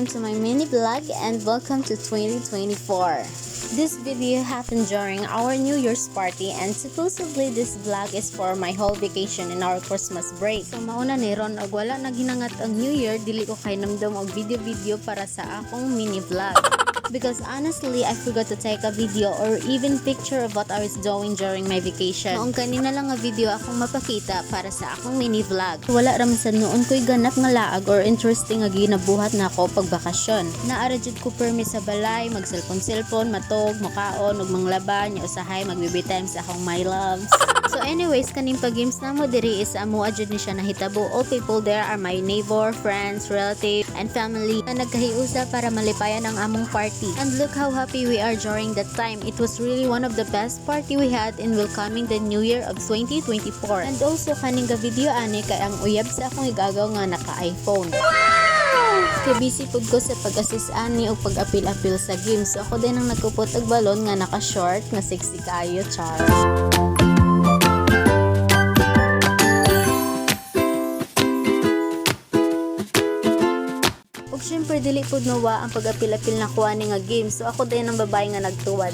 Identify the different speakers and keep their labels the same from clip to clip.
Speaker 1: welcome to my mini vlog and welcome to 2024. This video happened during our New Year's party and supposedly this vlog is for my whole vacation in our Christmas break. So mauna ni ron og wala na ginangat ang New Year, dili ko kay namdam og video para sa akong mini vlog. Because honestly, I forgot to take a video or even picture of what I was doing during my vacation. Noong kanina lang nga video akong mapakita para sa akong mini vlog. Wala raman sa noon ko'y ganap nga laag or interesting nga ginabuhat na ako pag bakasyon. Naara jud ko permi sa balay, mag cellphone, matog, mukaon, ug manglaban, nya usahay magbibi time sa akong my loves. So anyways, kaning pag-games na mo diri is amo jud ni siya nahitabo. All people there are my neighbor, friends, relatives, and family na nagkahiusa para malipayan ang among party. And look how happy we are during that time. It was really one of the best party we had in welcoming the New Year of 2024. And also kaning ga video ani kay ang uyab sa akong igagaw nga naka-iPhone. Kay busy pud ko sa pag-assist ani o pag-apil-apil sa games. So ako din ang nagkupot og balon nga naka-short nga sexy kayo, char. Ug syempre dili pud nawa ang pag-apil-apil na kuha ni nga game. So ako din ang babae nga nagtuwad.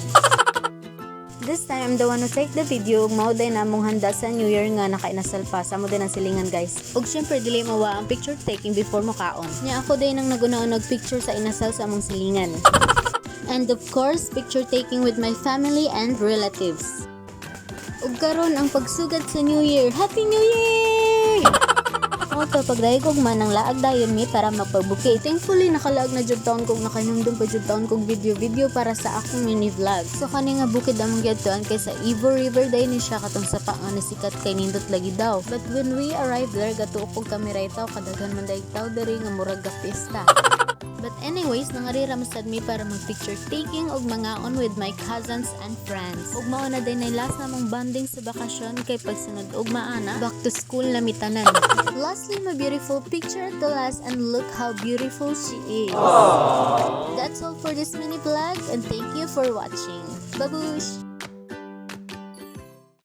Speaker 1: This time I'm the one who take the video ug mao din namong handa sa New Year nga nakainasal pa. Samo din ang silingan guys. Ug syempre dili mawa ang picture taking before mo kaon. Nya ako din ang nagunaon og picture sa inasal sa among silingan. And of course, picture taking with my family and relatives. Ug karon ang pagsugad sa New Year. Happy New Year! Oto, pagdayegog man ang laag dayon mi para magpabuke. Thankfully, nakalaag na jud taon kong nakanumdum pa jud taon kong video para sa akong mini vlog. So kani nga bukid among gyudtoan kay sa Ivo River day ni siya katong sapa nga nisikat kay nindot lagi daw. But when we arrived there, gatuupog kami raytaw kadaghan man day taw diri nga murag ga pista. But anyways, nangarira masad mi para mag-picture taking og mangaon with my cousins and friends. Ug mao na din ay last namong bonding sa bakasyon kay pagsunod og maana, back to school na mitanan. Lastly, my beautiful picture at the last and look how beautiful she is. Aww. That's all for this mini vlog and thank you for watching. Babush!